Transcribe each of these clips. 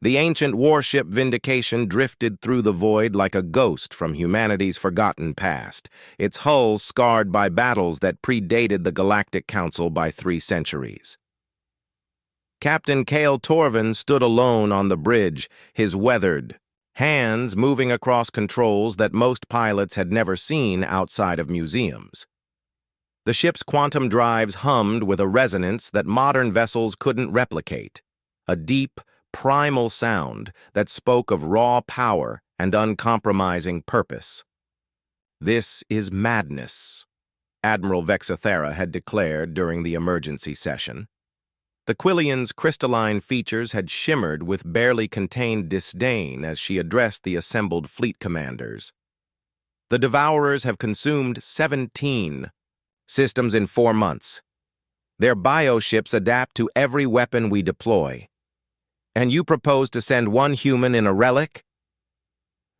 The ancient warship Vindication drifted through the void like a ghost from humanity's forgotten past, its hull scarred by battles that predated the Galactic Council by 3 centuries. Captain Cale Torvin stood alone on the bridge, his weathered hands moving across controls that most pilots had never seen outside of museums. The ship's quantum drives hummed with a resonance that modern vessels couldn't replicate, a deep, primal sound that spoke of raw power and uncompromising purpose. "This is madness," Admiral Vexathera had declared during the emergency session. The Quillian's crystalline features had shimmered with barely contained disdain as she addressed the assembled fleet commanders. "The Devourers have consumed 17 systems in 4 months. Their bioships adapt to every weapon we deploy. And you propose to send 1 human in a relic?"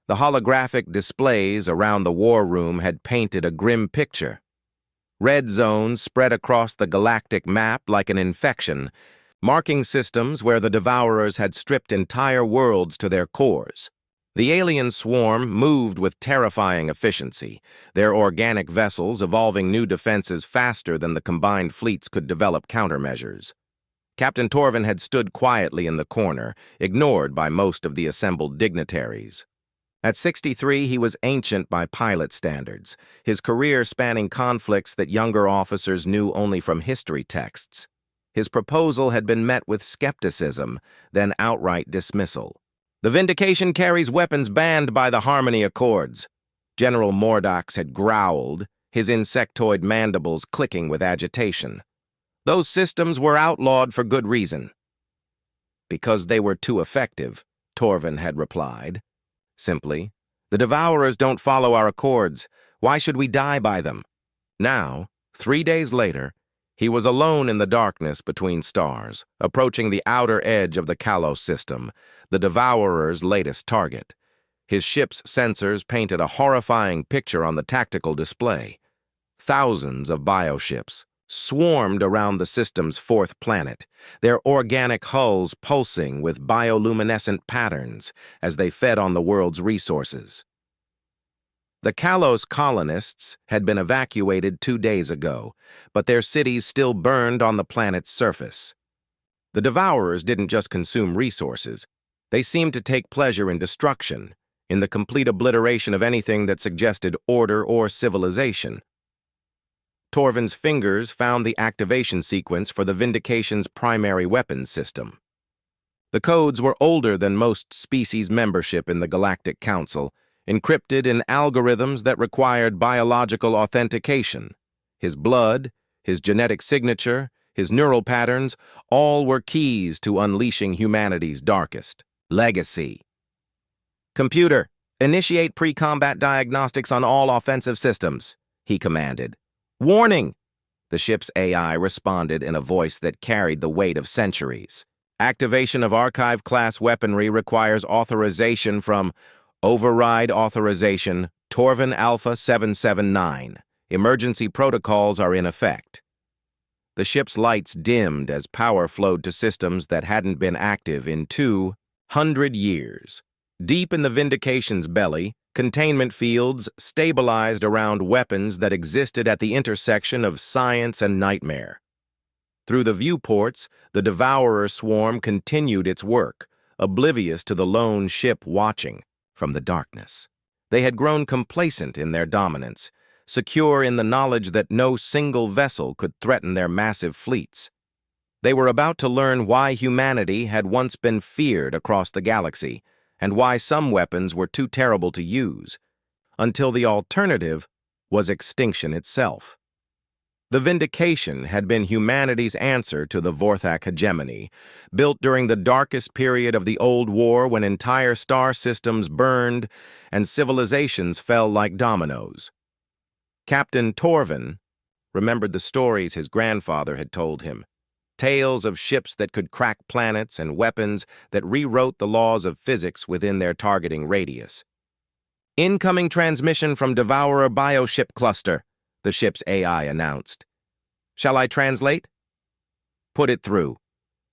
The holographic displays around the war room had painted a grim picture. Red zones spread across the galactic map like an infection, marking systems where the Devourers had stripped entire worlds to their cores. The alien swarm moved with terrifying efficiency, their organic vessels evolving new defenses faster than the combined fleets could develop countermeasures. Captain Torvin had stood quietly in the corner, ignored by most of the assembled dignitaries. At 63, he was ancient by pilot standards, his career spanning conflicts that younger officers knew only from history texts. His proposal had been met with skepticism, then outright dismissal. "The Vindication carries weapons banned by the Harmony Accords," General Mordox had growled, his insectoid mandibles clicking with agitation. "Those systems were outlawed for good reason." "Because they were too effective," Torvin had replied. Simply, "The Devourers don't follow our accords. Why should we die by them?" Now, 3 days later, he was alone in the darkness between stars, approaching the outer edge of the Kalos system, the Devourer's latest target. His ship's sensors painted a horrifying picture on the tactical display. Thousands of bioships swarmed around the system's 4th planet, their organic hulls pulsing with bioluminescent patterns as they fed on the world's resources. The Kalos colonists had been evacuated 2 days ago, but their cities still burned on the planet's surface. The Devourers didn't just consume resources, they seemed to take pleasure in destruction, in the complete obliteration of anything that suggested order or civilization. Torvin's fingers found the activation sequence for the Vindication's primary weapons system. The codes were older than most species membership in the Galactic Council, encrypted in algorithms that required biological authentication. His blood, his genetic signature, his neural patterns, all were keys to unleashing humanity's darkest legacy. "Computer, initiate pre-combat diagnostics on all offensive systems," he commanded. "Warning!" The ship's AI responded in a voice that carried the weight of centuries. "Activation of Archive-class weaponry requires authorization from Override Authorization, Torvin Alpha 779. Emergency protocols are in effect." The ship's lights dimmed as power flowed to systems that hadn't been active in 200 years. Deep in the Vindication's belly, containment fields stabilized around weapons that existed at the intersection of science and nightmare. Through the viewports, the Devourer swarm continued its work, oblivious to the lone ship watching from the darkness. They had grown complacent in their dominance, secure in the knowledge that no single vessel could threaten their massive fleets. They were about to learn why humanity had once been feared across the galaxy, and why some weapons were too terrible to use, until the alternative was extinction itself. The Vindication had been humanity's answer to the Vorthak hegemony, built during the darkest period of the Old War when entire star systems burned and civilizations fell like dominoes. Captain Torvin remembered the stories his grandfather had told him, tales of ships that could crack planets and weapons that rewrote the laws of physics within their targeting radius. "Incoming transmission from Devourer Bioship Cluster," the ship's AI announced. "Shall I translate?" "Put it through."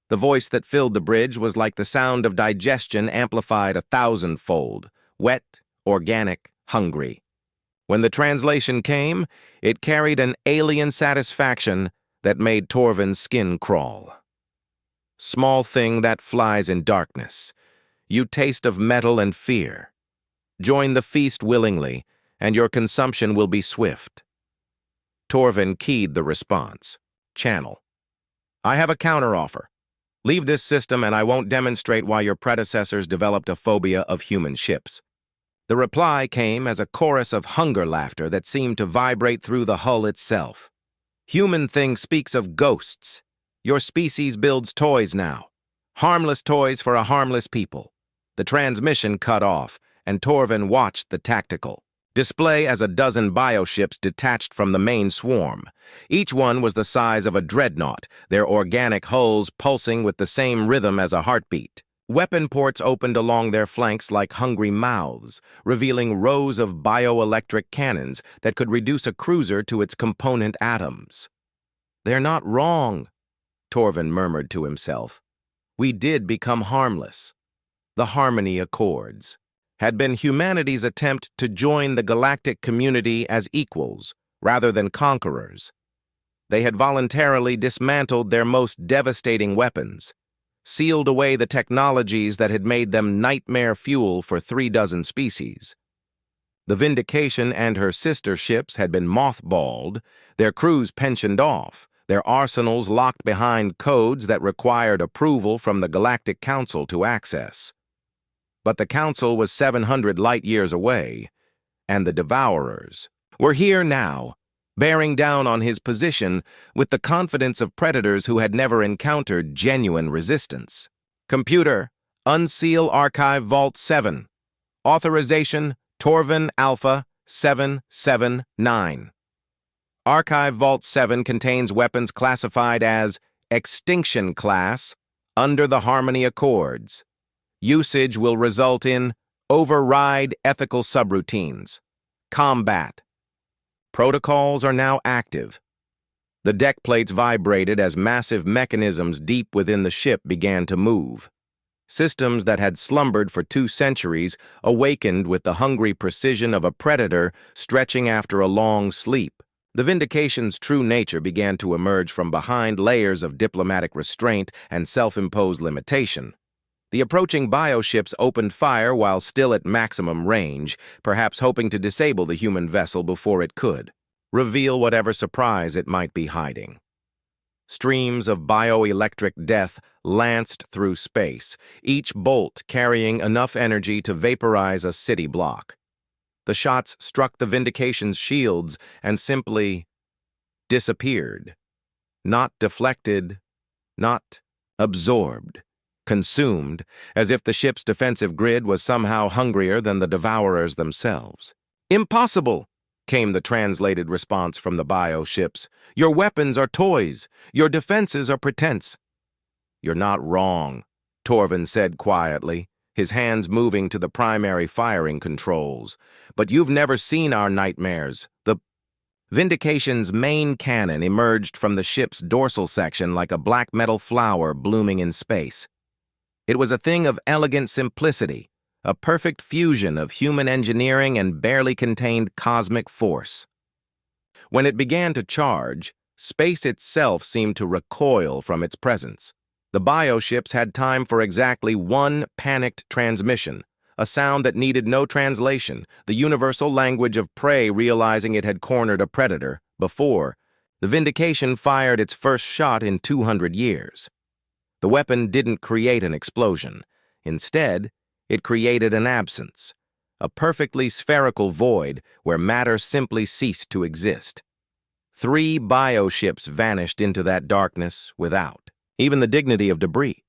The voice that filled the bridge was like the sound of digestion amplified 1,000-fold, wet, organic, hungry. When the translation came, it carried an alien satisfaction that made Torvin's skin crawl. Small thing that flies in darkness, you taste of metal and fear. Join the feast willingly, and your consumption will be swift. Torvin keyed the response. Channel. I have a counteroffer. Leave this system and I won't demonstrate why your predecessors developed a phobia of human ships. The reply came as a chorus of hunger laughter that seemed to vibrate through the hull itself. Human thing speaks of ghosts. Your species builds toys now. Harmless toys for a harmless people. The transmission cut off, and Torvin watched the tactical display as a dozen bioships detached from the main swarm. Each one was the size of a dreadnought, their organic hulls pulsing with the same rhythm as a heartbeat. Weapon ports opened along their flanks like hungry mouths, revealing rows of bioelectric cannons that could reduce a cruiser to its component atoms. They're not wrong, Torvin murmured to himself. We did become harmless. The Harmony Accords had been humanity's attempt to join the galactic community as equals, rather than conquerors. They had voluntarily dismantled their most devastating weapons, sealed away the technologies that had made them nightmare fuel for 36 species. The Vindication and her sister ships had been mothballed, their crews pensioned off, their arsenals locked behind codes that required approval from the Galactic Council to access. But the Council was 700 light-years away, and the Devourers were here now, bearing down on his position with the confidence of predators who had never encountered genuine resistance. Computer, unseal Archive Vault 7. Authorization, Torvin Alpha 779. Archive Vault 7 contains weapons classified as Extinction Class under the Harmony Accords. Usage will result in override ethical subroutines. Combat. Protocols are now active. The deck plates vibrated as massive mechanisms deep within the ship began to move. Systems that had slumbered for 2 centuries awakened with the hungry precision of a predator stretching after a long sleep. The Vindication's true nature began to emerge from behind layers of diplomatic restraint and self-imposed limitation. The approaching bioships opened fire while still at maximum range, perhaps hoping to disable the human vessel before it could, reveal whatever surprise it might be hiding. Streams of bioelectric death lanced through space, each bolt carrying enough energy to vaporize a city block. The shots struck the Vindication's shields and simply disappeared. Not deflected, not absorbed. Consumed, as if the ship's defensive grid was somehow hungrier than the Devourers themselves. Impossible, came the translated response from the bioships. Your weapons are toys. Your defenses are pretense. You're not wrong, Torvin said quietly, his hands moving to the primary firing controls. But you've never seen our nightmares. The Vindication's main cannon emerged from the ship's dorsal section like a black metal flower blooming in space. It was a thing of elegant simplicity, a perfect fusion of human engineering and barely contained cosmic force. When it began to charge, space itself seemed to recoil from its presence. The bioships had time for exactly one panicked transmission, a sound that needed no translation, the universal language of prey realizing it had cornered a predator. Before, the Vindication fired its first shot in 200 years. The weapon didn't create an explosion. Instead, it created an absence, a perfectly spherical void where matter simply ceased to exist. 3 bioships vanished into that darkness without even the dignity of debris.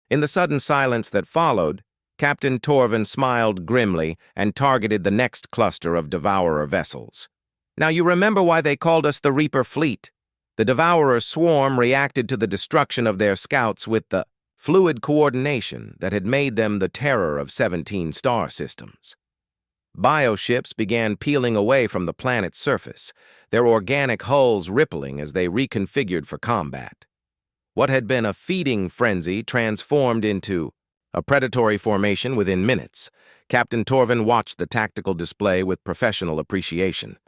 In the sudden silence that followed, Captain Torvin smiled grimly and targeted the next cluster of Devourer vessels. Now you remember why they called us the Reaper Fleet. The Devourer swarm reacted to the destruction of their scouts with the fluid coordination that had made them the terror of 17 star systems. Bioships began peeling away from the planet's surface, their organic hulls rippling as they reconfigured for combat. What had been a feeding frenzy transformed into a predatory formation within minutes. Captain Torvin watched the tactical display with professional appreciation.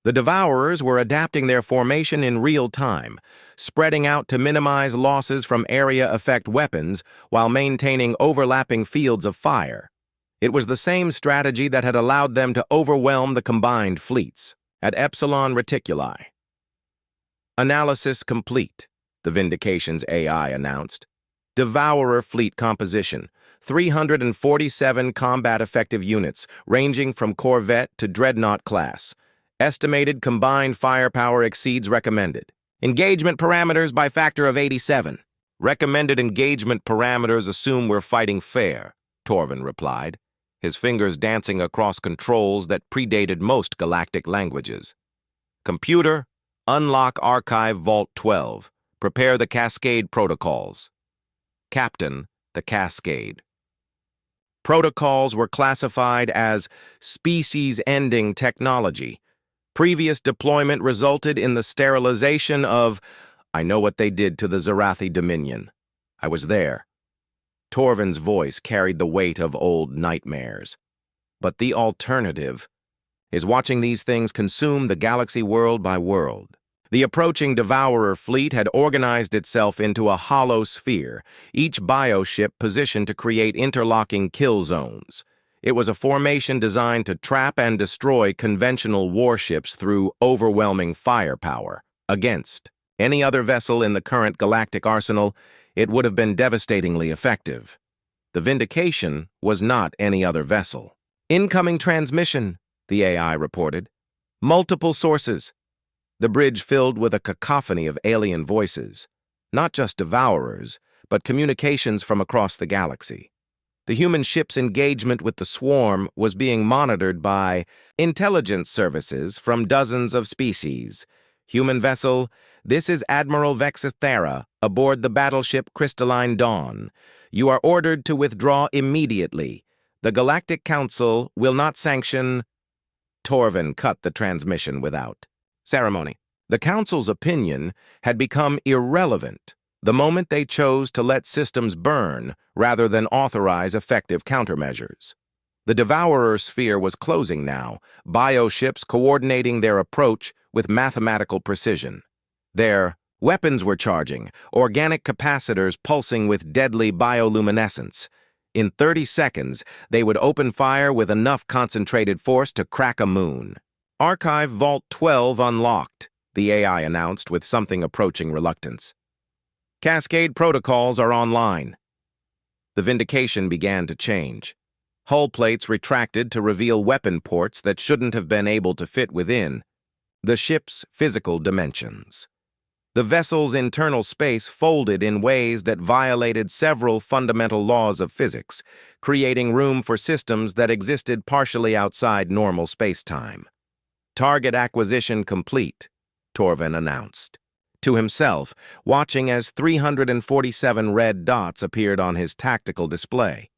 The Devourers were adapting their formation in real time, spreading out to minimize losses from area effect weapons while maintaining overlapping fields of fire. It was the same strategy that had allowed them to overwhelm the combined fleets at Epsilon Reticuli. Analysis complete, the Vindication's AI announced. Devourer fleet composition, 347 combat-effective units, ranging from Corvette to Dreadnought class. Estimated combined firepower exceeds recommended. Engagement parameters by factor of 87. Recommended engagement parameters assume we're fighting fair, Torvin replied, his fingers dancing across controls that predated most galactic languages. Computer, unlock Archive Vault 12. Prepare the Cascade protocols. Captain, the Cascade. Protocols were classified as species-ending technology. Previous deployment resulted in the sterilization of... I know what they did to the Zarathi Dominion. I was there. Torvin's voice carried the weight of old nightmares. But the alternative is watching these things consume the galaxy world by world. The approaching Devourer fleet had organized itself into a hollow sphere, each bioship positioned to create interlocking kill zones. It was a formation designed to trap and destroy conventional warships through overwhelming firepower. Against any other vessel in the current galactic arsenal, it would have been devastatingly effective. The Vindication was not any other vessel. Incoming transmission, the AI reported. Multiple sources. The bridge filled with a cacophony of alien voices. Not just Devourers, but communications from across the galaxy. The human ship's engagement with the swarm was being monitored by intelligence services from dozens of species. Human vessel, this is Admiral Vexithera aboard the battleship Crystalline Dawn. You are ordered to withdraw immediately. The Galactic Council will not sanction... Torvin cut the transmission without ceremony. The Council's opinion had become irrelevant the moment they chose to let systems burn rather than authorize effective countermeasures. The Devourer sphere was closing now, bioships coordinating their approach with mathematical precision. Their weapons were charging, organic capacitors pulsing with deadly bioluminescence. In 30 seconds, they would open fire with enough concentrated force to crack a moon. Archive Vault 12 unlocked, the AI announced with something approaching reluctance. Cascade protocols are online. The Vindication began to change. Hull plates retracted to reveal weapon ports that shouldn't have been able to fit within the ship's physical dimensions. The vessel's internal space folded in ways that violated several fundamental laws of physics, creating room for systems that existed partially outside normal space-time. Target acquisition complete, Torvin announced. To himself, watching as 347 red dots appeared on his tactical display.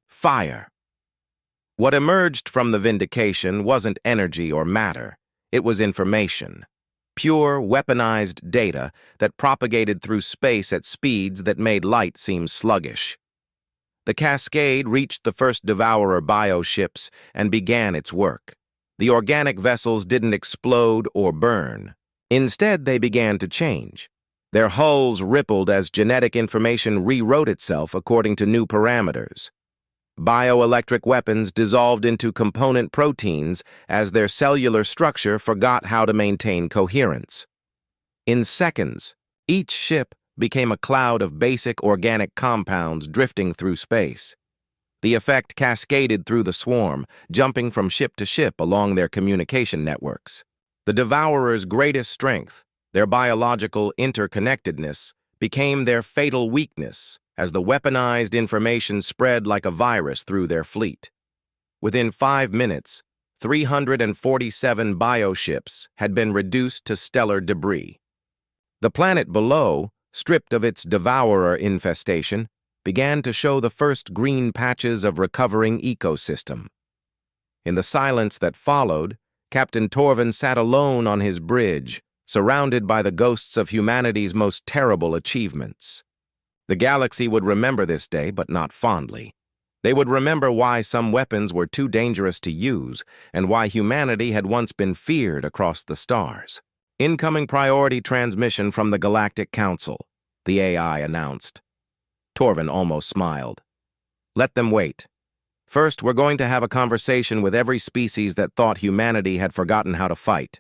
Fire. What emerged from the Vindication wasn't energy or matter. It was information. Pure, weaponized data that propagated through space at speeds that made light seem sluggish. The Cascade reached the first Devourer bioships and began its work. The organic vessels didn't explode or burn. Instead, they began to change. Their hulls rippled as genetic information rewrote itself according to new parameters. Bioelectric weapons dissolved into component proteins as their cellular structure forgot how to maintain coherence. In seconds, each ship became a cloud of basic organic compounds drifting through space. The effect cascaded through the swarm, jumping from ship to ship along their communication networks. The Devourer's greatest strength, their biological interconnectedness, became their fatal weakness as the weaponized information spread like a virus through their fleet. Within 5 minutes, 347 bioships had been reduced to stellar debris. The planet below, stripped of its Devourer infestation, began to show the first green patches of recovering ecosystem. In the silence that followed, Captain Torvin sat alone on his bridge, surrounded by the ghosts of humanity's most terrible achievements. The galaxy would remember this day, but not fondly. They would remember why some weapons were too dangerous to use and why humanity had once been feared across the stars. Incoming priority transmission from the Galactic Council, the AI announced. Torvin almost smiled. Let them wait. First, we're going to have a conversation with every species that thought humanity had forgotten how to fight.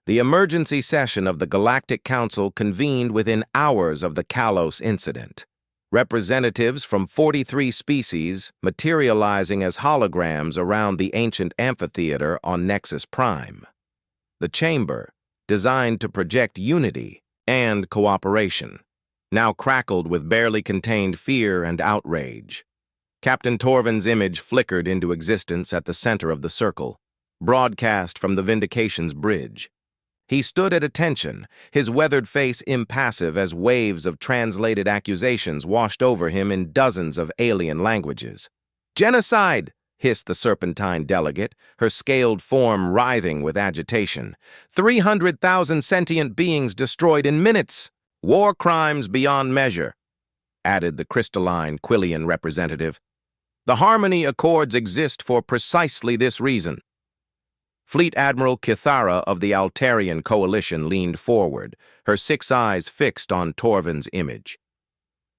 The emergency session of the Galactic Council convened within hours of the Kalos incident. Representatives from 43 species materializing as holograms around the ancient amphitheater on Nexus Prime. The chamber, designed to project unity and cooperation, now crackled with barely contained fear and outrage. Captain Torvin's image flickered into existence at the center of the circle, broadcast from the Vindication's bridge. He stood at attention, his weathered face impassive as waves of translated accusations washed over him in dozens of alien languages. "Genocide!" hissed the serpentine delegate, her scaled form writhing with agitation. 300,000 sentient beings destroyed in minutes. "War crimes beyond measure," added the crystalline Quillian representative. "The Harmony Accords exist for precisely this reason." Fleet Admiral Kithara of the Altarian Coalition leaned forward, her 6 eyes fixed on Torvin's image.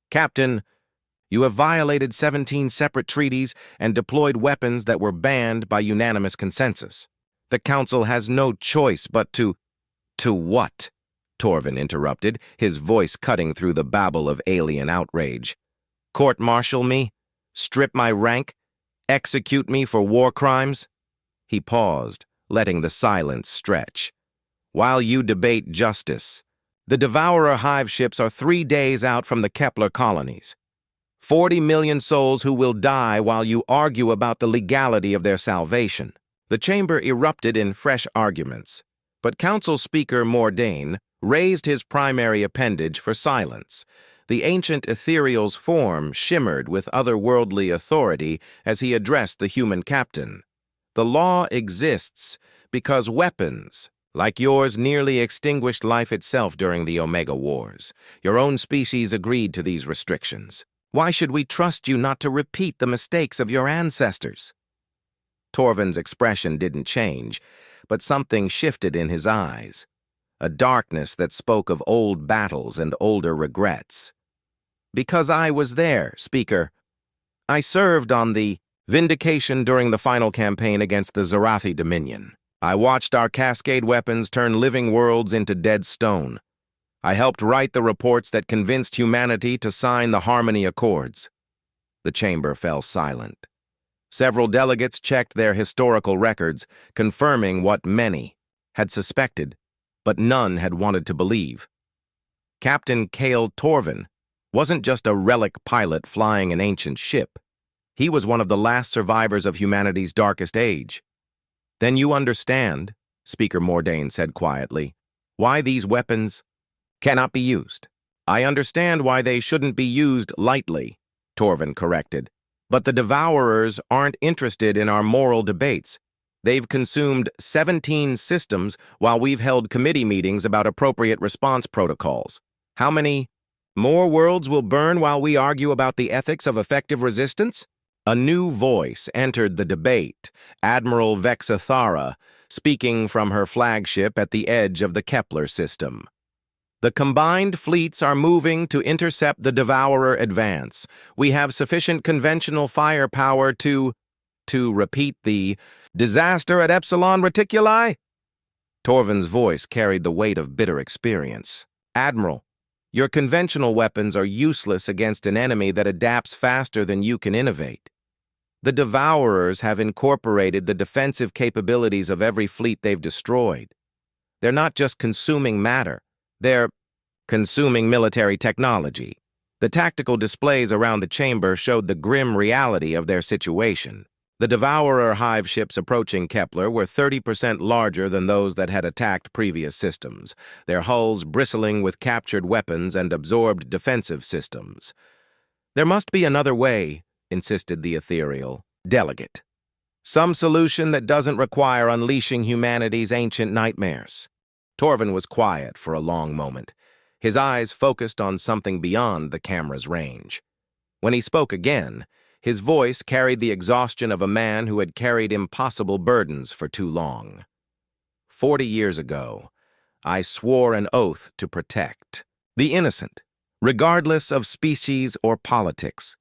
"Captain, you have violated 17 separate treaties and deployed weapons that were banned by unanimous consensus. The Council has no choice but to—" "To what?" Torvin interrupted, his voice cutting through the babble of alien outrage. "Court-martial me? Strip my rank? Execute me for war crimes?" He paused, letting the silence stretch. "While you debate justice, the Devourer hive ships are 3 days out from the Kepler colonies. 40 million souls who will die while you argue about the legality of their salvation." The chamber erupted in fresh arguments, but Council Speaker Mordain raised his primary appendage for silence. The ancient ethereal's form shimmered with otherworldly authority as he addressed the human captain. "The law exists because weapons, like yours, nearly extinguished life itself during the Omega Wars. Your own species agreed to these restrictions. Why should we trust you not to repeat the mistakes of your ancestors?" Torvin's expression didn't change, but something shifted in his eyes, a darkness that spoke of old battles and older regrets. "Because I was there, Speaker. I served on the Vindication during the final campaign against the Zarathi Dominion. I watched our Cascade weapons turn living worlds into dead stone. I helped write the reports that convinced humanity to sign the Harmony Accords." The chamber fell silent. Several delegates checked their historical records, confirming what many had suspected, but none had wanted to believe. Captain Cale Torvin wasn't just a relic pilot flying an ancient ship. He was one of the last survivors of humanity's darkest age. "Then you understand," Speaker Mordain said quietly, "why these weapons cannot be used." "I understand why they shouldn't be used lightly," Torvin corrected. "But the Devourers aren't interested in our moral debates. They've consumed 17 systems while we've held committee meetings about appropriate response protocols. How many more worlds will burn while we argue about the ethics of effective resistance?" A new voice entered the debate, Admiral Vexathara, speaking from her flagship at the edge of the Kepler system. "The combined fleets are moving to intercept the Devourer advance. We have sufficient conventional firepower to repeat the disaster at Epsilon Reticuli?" Torvin's voice carried the weight of bitter experience. "Admiral, your conventional weapons are useless against an enemy that adapts faster than you can innovate. The Devourers have incorporated the defensive capabilities of every fleet they've destroyed. They're not just consuming matter, they're consuming military technology." The tactical displays around the chamber showed the grim reality of their situation. The Devourer hive ships approaching Kepler were 30% larger than those that had attacked previous systems, their hulls bristling with captured weapons and absorbed defensive systems. "There must be another way," insisted the ethereal delegate. "Some solution that doesn't require unleashing humanity's ancient nightmares." Torvin was quiet for a long moment, his eyes focused on something beyond the camera's range. When he spoke again, his voice carried the exhaustion of a man who had carried impossible burdens for too long. 40 years ago, I swore an oath to protect the innocent, regardless of species or politics.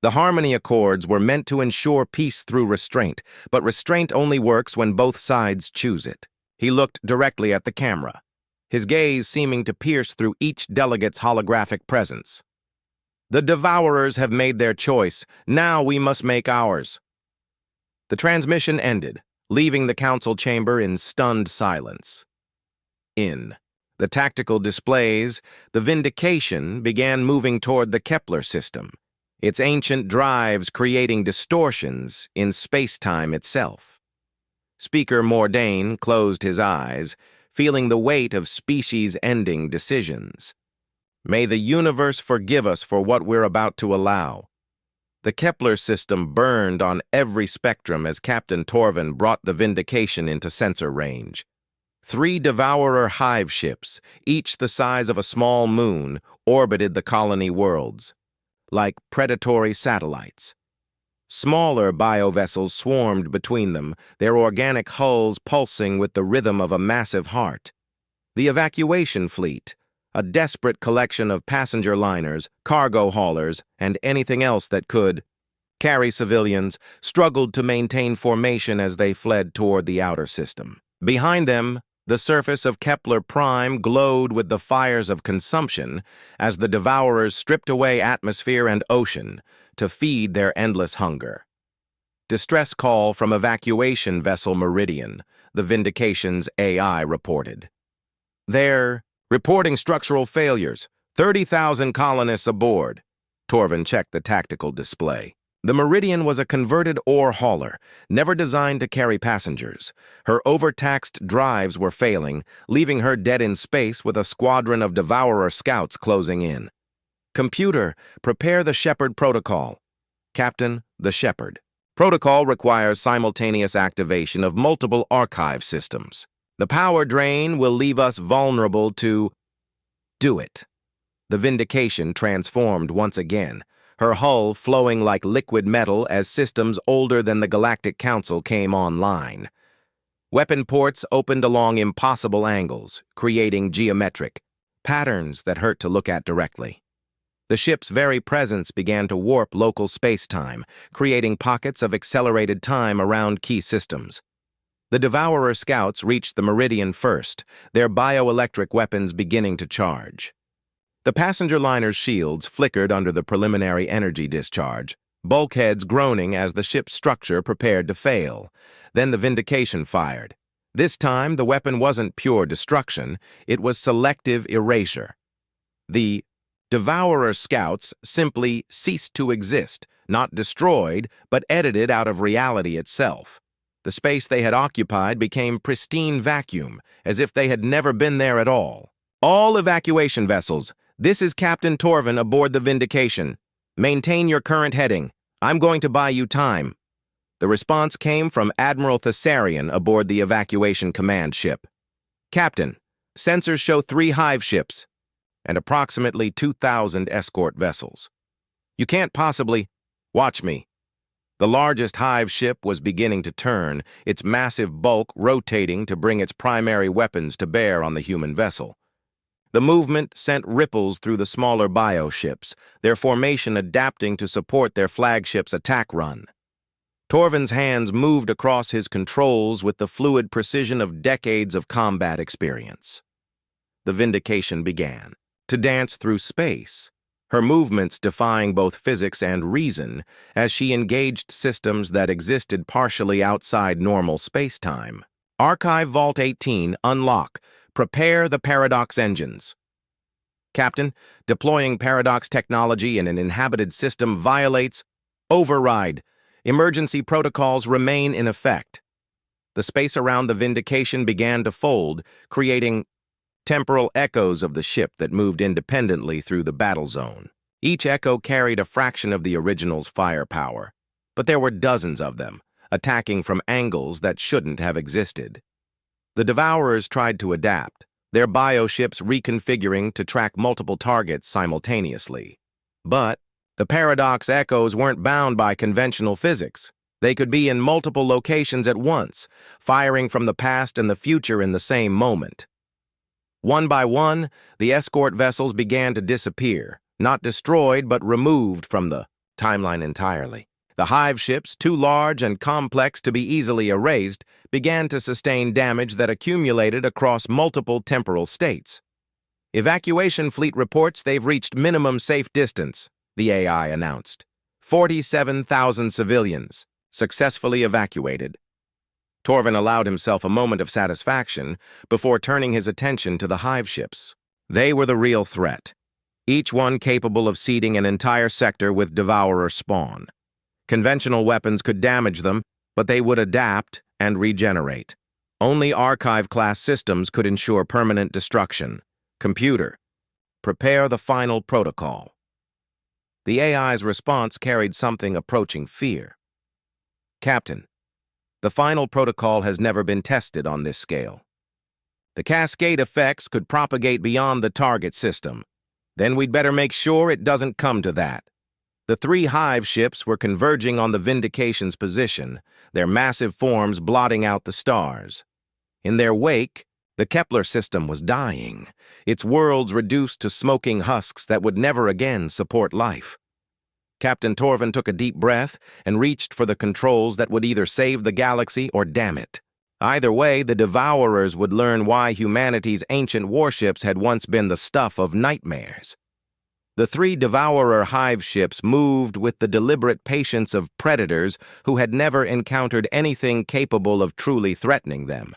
The Harmony Accords were meant to ensure peace through restraint, but restraint only works when both sides choose it. He looked directly at the camera, his gaze seeming to pierce through each delegate's holographic presence. The Devourers have made their choice. Now we must make ours. The transmission ended, leaving the council chamber in stunned silence. In the tactical displays, the Vindication began moving toward the Kepler system, its ancient drives creating distortions in space-time itself. Speaker Mordain closed his eyes, feeling the weight of species-ending decisions. May the universe forgive us for what we're about to allow. The Kepler system burned on every spectrum as Captain Torvin brought the Vindication into sensor range. 3 Devourer hive ships, each the size of a small moon, orbited the colony worlds, like predatory satellites. Smaller biovessels swarmed between them, their organic hulls pulsing with the rhythm of a massive heart. The evacuation fleet, a desperate collection of passenger liners, cargo haulers, and anything else that could carry civilians, struggled to maintain formation as they fled toward the outer system. Behind them, the surface of Kepler Prime glowed with the fires of consumption as the Devourers stripped away atmosphere and ocean to feed their endless hunger. Distress call from evacuation vessel Meridian, the Vindication's AI reported. They're reporting structural failures, 30,000 colonists aboard. Torvin checked the tactical display. The Meridian was a converted ore hauler, never designed to carry passengers. Her overtaxed drives were failing, leaving her dead in space with a squadron of Devourer scouts closing in. Computer, prepare the Shepherd protocol. Captain, the Shepherd. Protocol requires simultaneous activation of multiple archive systems. The power drain will leave us vulnerable to... Do it. The Vindication transformed once again, her hull flowing like liquid metal as systems older than the Galactic Council came online. Weapon ports opened along impossible angles, creating geometric patterns that hurt to look at directly. The ship's very presence began to warp local space-time, creating pockets of accelerated time around key systems. The Devourer scouts reached the Meridian first, their bioelectric weapons beginning to charge. The passenger liner's shields flickered under the preliminary energy discharge, bulkheads groaning as the ship's structure prepared to fail. Then the Vindication fired. This time, the weapon wasn't pure destruction, it was selective erasure. The Devourer scouts simply ceased to exist, not destroyed, but edited out of reality itself. The space they had occupied became pristine vacuum, as if they had never been there at all. All evacuation vessels, this is Captain Torvin aboard the Vindication. Maintain your current heading. I'm going to buy you time. The response came from Admiral Thessarian aboard the evacuation command ship. Captain, sensors show 3 hive ships and approximately 2,000 escort vessels. You can't possibly... Watch me. The largest hive ship was beginning to turn, its massive bulk rotating to bring its primary weapons to bear on the human vessel. The movement sent ripples through the smaller bioships, their formation adapting to support their flagship's attack run. Torvin's hands moved across his controls with the fluid precision of decades of combat experience. The Vindication began to dance through space, her movements defying both physics and reason as she engaged systems that existed partially outside normal space-time. Archive Vault 18, unlock. Prepare the Paradox engines. Captain, deploying Paradox technology in an inhabited system violates... Override. Emergency protocols remain in effect. The space around the Vindication began to fold, creating temporal echoes of the ship that moved independently through the battle zone. Each echo carried a fraction of the original's firepower, but there were dozens of them, attacking from angles that shouldn't have existed. The Devourers tried to adapt, their bioships reconfiguring to track multiple targets simultaneously. But the paradox echoes weren't bound by conventional physics. They could be in multiple locations at once, firing from the past and the future in the same moment. One by one, the escort vessels began to disappear, not destroyed but removed from the timeline entirely. The hive ships, too large and complex to be easily erased, began to sustain damage that accumulated across multiple temporal states. Evacuation fleet reports they've reached minimum safe distance, the AI announced. 47,000 civilians successfully evacuated. Torvin allowed himself a moment of satisfaction before turning his attention to the hive ships. They were the real threat, each one capable of seeding an entire sector with devourer spawn. Conventional weapons could damage them, but they would adapt and regenerate. Only Archive-class systems could ensure permanent destruction. Computer, prepare the final protocol. The AI's response carried something approaching fear. Captain, the final protocol has never been tested on this scale. The cascade effects could propagate beyond the target system. Then we'd better make sure it doesn't come to that. The three hive ships were converging on the Vindication's position, their massive forms blotting out the stars. In their wake, the Kepler system was dying, its worlds reduced to smoking husks that would never again support life. Captain Torvin took a deep breath and reached for the controls that would either save the galaxy or damn it. Either way, the Devourers would learn why humanity's ancient warships had once been the stuff of nightmares. The three Devourer hive ships moved with the deliberate patience of predators who had never encountered anything capable of truly threatening them.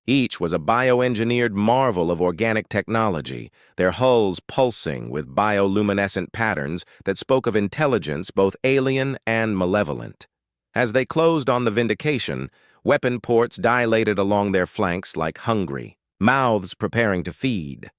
Each was a bioengineered marvel of organic technology, their hulls pulsing with bioluminescent patterns that spoke of intelligence both alien and malevolent. As they closed on the Vindication, weapon ports dilated along their flanks like hungry, mouths preparing to feed.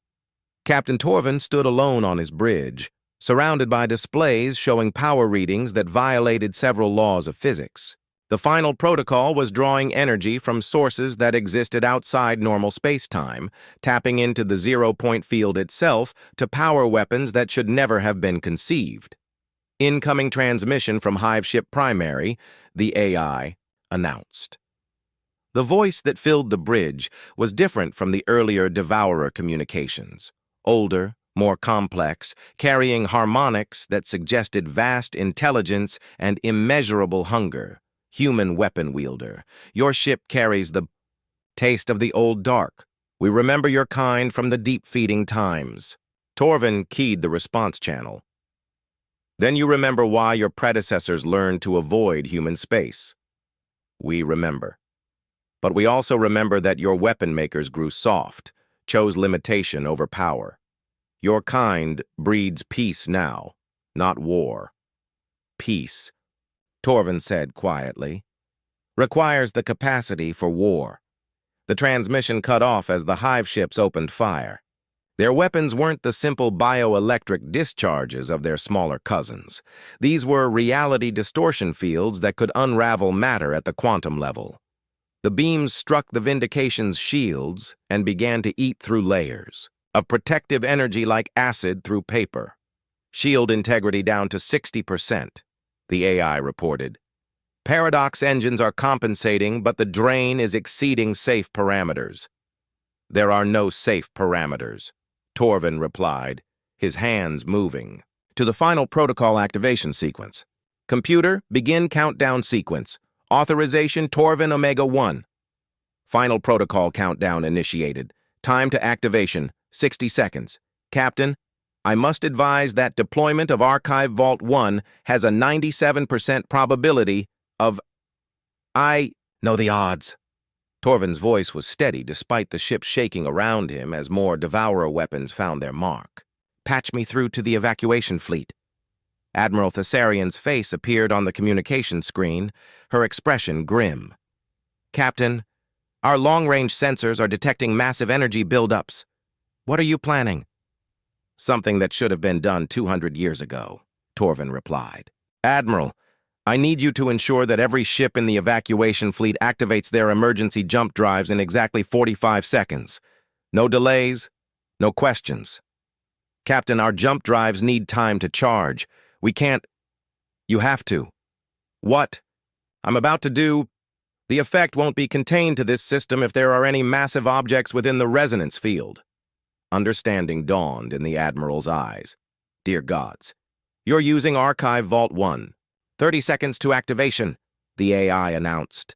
Captain Torvin stood alone on his bridge, surrounded by displays showing power readings that violated several laws of physics. The final protocol was drawing energy from sources that existed outside normal space-time, tapping into the zero-point field itself to power weapons that should never have been conceived. Incoming transmission from Hive Ship Primary, the AI announced. The voice that filled the bridge was different from the earlier Devourer communications. Older, more complex, carrying harmonics that suggested vast intelligence and immeasurable hunger. Human weapon wielder, your ship carries the taste of the old dark. We remember your kind from the deep-feeding times. Torvin keyed the response channel. Then you remember why your predecessors learned to avoid human space. We remember. But we also remember that your weapon makers grew soft, chose limitation over power. Your kind breeds peace now, not war. Peace, Torvin said quietly, requires the capacity for war. The transmission cut off as the hive ships opened fire. Their weapons weren't the simple bioelectric discharges of their smaller cousins. These were reality distortion fields that could unravel matter at the quantum level. The beams struck the Vindication's shields and began to eat through layers of protective energy like acid through paper. Shield integrity down to 60%, the AI reported. Paradox engines are compensating, but the drain is exceeding safe parameters. There are no safe parameters, Torvin replied, his hands moving. To the final protocol activation sequence. Computer, begin countdown sequence. Authorization Torvin Omega-1. Final protocol countdown initiated. Time to activation, 60 seconds. Captain, I must advise that deployment of Archive Vault 1 has a 97% probability of... I know the odds. Torvin's voice was steady despite the ship shaking around him as more Devourer weapons found their mark. Patch me through to the evacuation fleet. Admiral Thessarian's face appeared on the communication screen, her expression grim. Captain, our long-range sensors are detecting massive energy buildups. What are you planning? Something that should have been done 200 years ago, Torvin replied. Admiral, I need you to ensure that every ship in the evacuation fleet activates their emergency jump drives in exactly 45 seconds. No delays, no questions. Captain, our jump drives need time to charge. We can't. You have to. What? I'm about to do. The effect won't be contained to this system if there are any massive objects within the resonance field. Understanding dawned in the Admiral's eyes. Dear gods. You're using Archive Vault 1. 30 seconds to activation, the AI announced.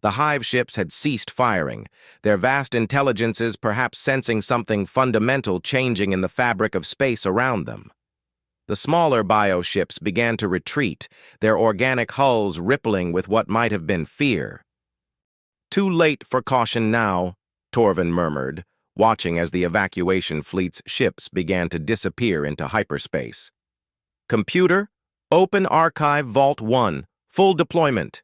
The hive ships had ceased firing, their vast intelligences perhaps sensing something fundamental changing in the fabric of space around them. The smaller bioships began to retreat, their organic hulls rippling with what might have been fear. Too late for caution now, Torvin murmured, watching as the evacuation fleet's ships began to disappear into hyperspace. Computer, open Archive Vault 1, full deployment.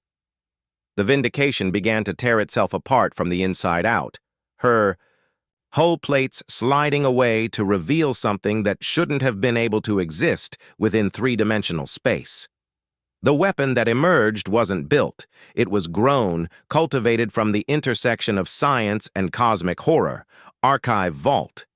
The Vindication began to tear itself apart from the inside out, her hull plates sliding away to reveal something that shouldn't have been able to exist within three-dimensional space. The weapon that emerged wasn't built. It was grown, cultivated from the intersection of science and cosmic horror, Archive Vault.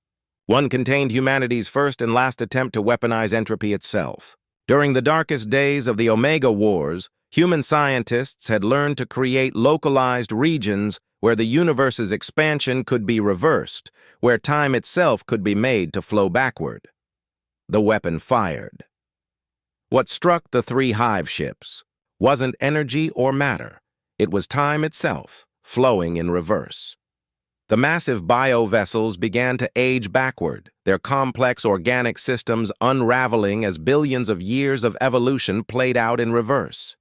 One contained humanity's first and last attempt to weaponize entropy itself. During the darkest days of the Omega Wars, human scientists had learned to create localized regions where the universe's expansion could be reversed, where time itself could be made to flow backward. The weapon fired. What struck the three hive ships wasn't energy or matter. It was time itself, flowing in reverse. The massive bio-vessels began to age backward, their complex organic systems unraveling as billions of years of evolution played out in reverse.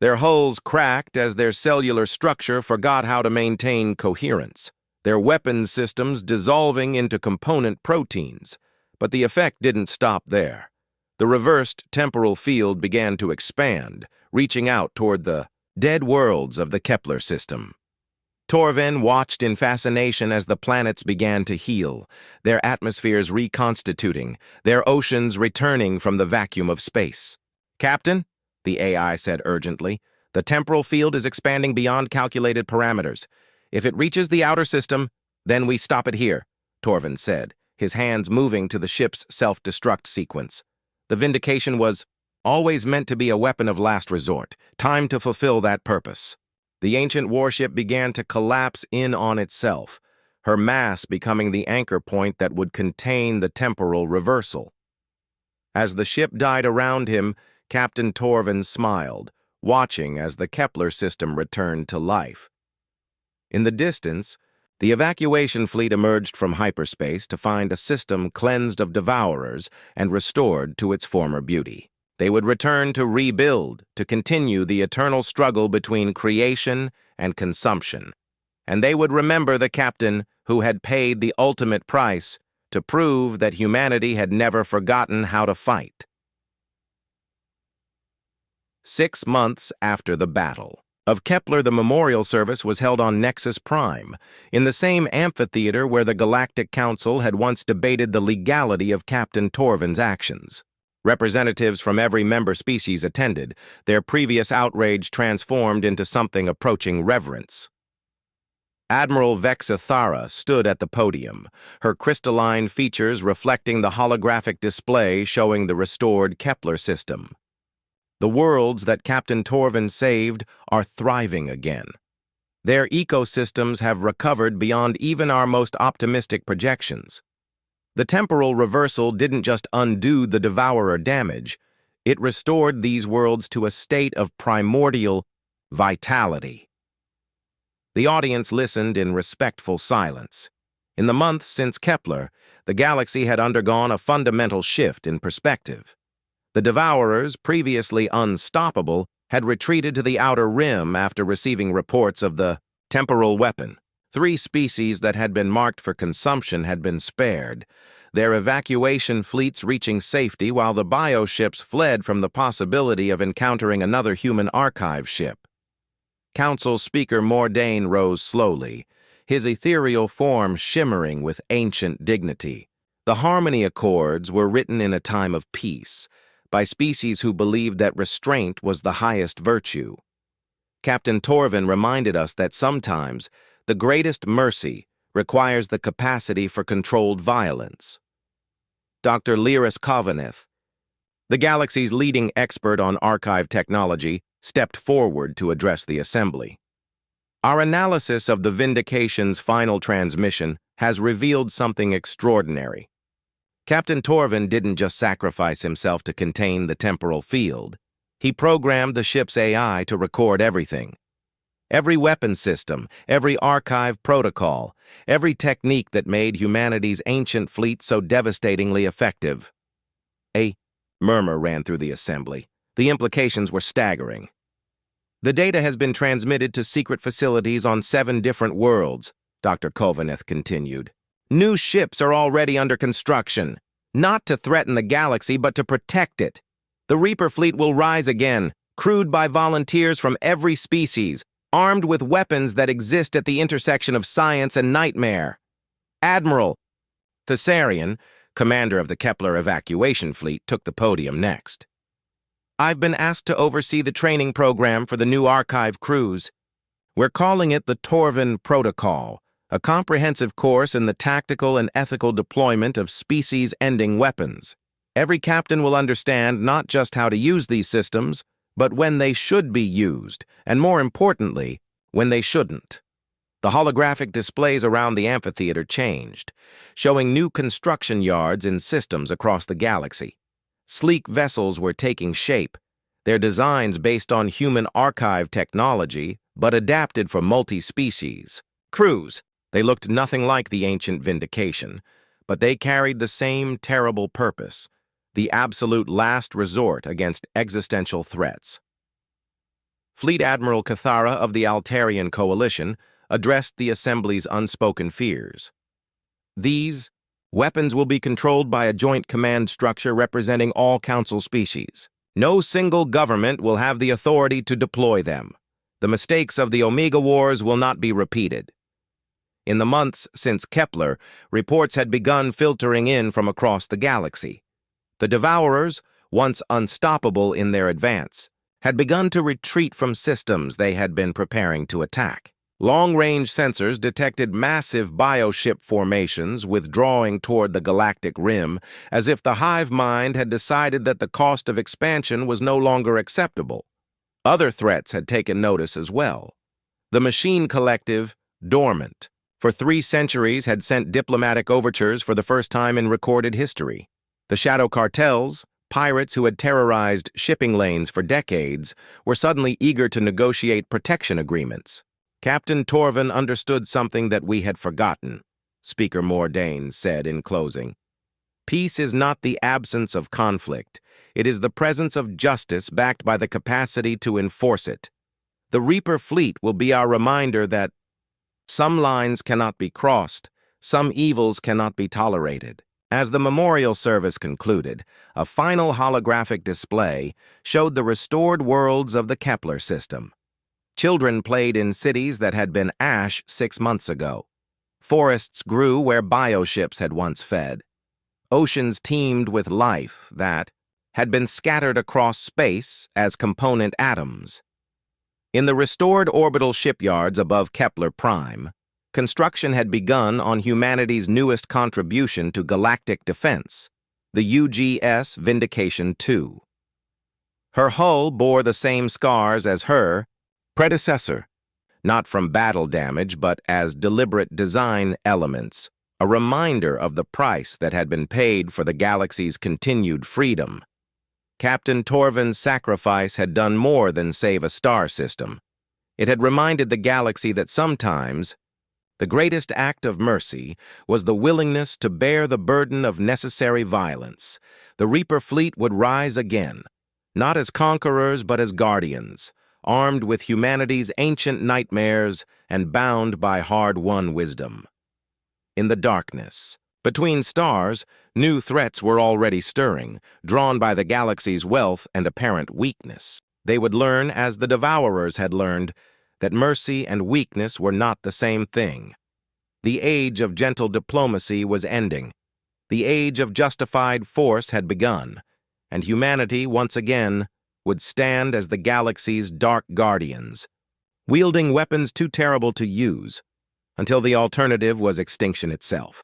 Their hulls cracked as their cellular structure forgot how to maintain coherence, their weapons systems dissolving into component proteins. But the effect didn't stop there. The reversed temporal field began to expand, reaching out toward the dead worlds of the Kepler system. Torvin watched in fascination as the planets began to heal, their atmospheres reconstituting, their oceans returning from the vacuum of space. Captain, the AI said urgently, the temporal field is expanding beyond calculated parameters. If it reaches the outer system, then we stop it here, Torvin said, his hands moving to the ship's self-destruct sequence. The Vindication was always meant to be a weapon of last resort, time to fulfill that purpose. The ancient warship began to collapse in on itself, her mass becoming the anchor point that would contain the temporal reversal. As the ship died around him, Captain Torvin smiled, watching as the Kepler system returned to life. In the distance, the evacuation fleet emerged from hyperspace to find a system cleansed of devourers and restored to its former beauty. They would return to rebuild, to continue the eternal struggle between creation and consumption. And they would remember the captain who had paid the ultimate price to prove that humanity had never forgotten how to fight. 6 months after the battle of Kepler, the memorial service was held on Nexus Prime, in the same amphitheater where the Galactic Council had once debated the legality of Captain Torvin's actions. Representatives from every member species attended, their previous outrage transformed into something approaching reverence. Admiral Vexithara stood at the podium, her crystalline features reflecting the holographic display showing the restored Kepler system. The worlds that Captain Torvin saved are thriving again. Their ecosystems have recovered beyond even our most optimistic projections. The temporal reversal didn't just undo the devourer damage, it restored these worlds to a state of primordial vitality. The audience listened in respectful silence. In the months since Kepler, the galaxy had undergone a fundamental shift in perspective. The devourers, previously unstoppable, had retreated to the outer rim after receiving reports of the temporal weapon. 3 species that had been marked for consumption had been spared, their evacuation fleets reaching safety while the bioships fled from the possibility of encountering another human archive ship. Council Speaker Mordain rose slowly, his ethereal form shimmering with ancient dignity. The Harmony Accords were written in a time of peace, by species who believed that restraint was the highest virtue. Captain Torvin reminded us that sometimes the greatest mercy requires the capacity for controlled violence. Dr. Lyris Kovaneth, the galaxy's leading expert on archive technology, stepped forward to address the assembly. Our analysis of the Vindication's final transmission has revealed something extraordinary. Captain Torvin didn't just sacrifice himself to contain the temporal field. He programmed the ship's AI to record everything. Every weapon system, every archive protocol, every technique that made humanity's ancient fleet so devastatingly effective. A murmur ran through the assembly. The implications were staggering. The data has been transmitted to secret facilities on 7 different worlds, Dr. Kovaneth continued. New ships are already under construction, not to threaten the galaxy, but to protect it. The Reaper fleet will rise again, crewed by volunteers from every species, armed with weapons that exist at the intersection of science and nightmare. Admiral Thessarian, commander of the Kepler evacuation fleet, took the podium next. I've been asked to oversee the training program for the new archive crews. We're calling it the Torvin Protocol, a comprehensive course in the tactical and ethical deployment of species-ending weapons. Every captain will understand not just how to use these systems, but when they should be used, and more importantly, when they shouldn't. The holographic displays around the amphitheater changed, showing new construction yards and systems across the galaxy. Sleek vessels were taking shape, their designs based on human archive technology, but adapted for multi-species. Crews, they looked nothing like the ancient Vindication, but they carried the same terrible purpose, the absolute last resort against existential threats. Fleet Admiral Cathara of the Altarian Coalition addressed the Assembly's unspoken fears. These weapons will be controlled by a joint command structure representing all Council species. No single government will have the authority to deploy them. The mistakes of the Omega Wars will not be repeated. In the months since Kepler, reports had begun filtering in from across the galaxy. The Devourers, once unstoppable in their advance, had begun to retreat from systems they had been preparing to attack. Long-range sensors detected massive bioship formations withdrawing toward the galactic rim, as if the hive mind had decided that the cost of expansion was no longer acceptable. Other threats had taken notice as well. The Machine Collective, dormant, for 3 centuries had sent diplomatic overtures for the first time in recorded history. The shadow cartels, pirates who had terrorized shipping lanes for decades, were suddenly eager to negotiate protection agreements. Captain Torvin understood something that we had forgotten, Speaker Mordain said in closing. Peace is not the absence of conflict. It is the presence of justice backed by the capacity to enforce it. The Reaper fleet will be our reminder that some lines cannot be crossed, some evils cannot be tolerated. As the memorial service concluded, a final holographic display showed the restored worlds of the Kepler system. Children played in cities that had been ash 6 months ago. Forests grew where bioships had once fed. Oceans teemed with life that had been scattered across space as component atoms. In the restored orbital shipyards above Kepler Prime, construction had begun on humanity's newest contribution to galactic defense, the UGS Vindication II. Her hull bore the same scars as her predecessor, not from battle damage but as deliberate design elements, a reminder of the price that had been paid for the galaxy's continued freedom. Captain Torvin's sacrifice had done more than save a star system. It had reminded the galaxy that sometimes the greatest act of mercy was the willingness to bear the burden of necessary violence. The Reaper fleet would rise again, not as conquerors but as guardians, armed with humanity's ancient nightmares and bound by hard-won wisdom. In the darkness, between stars, new threats were already stirring, drawn by the galaxy's wealth and apparent weakness. They would learn, as the Devourers had learned, that mercy and weakness were not the same thing. The age of gentle diplomacy was ending. The age of justified force had begun, and humanity, once again, would stand as the galaxy's dark guardians, wielding weapons too terrible to use, until the alternative was extinction itself.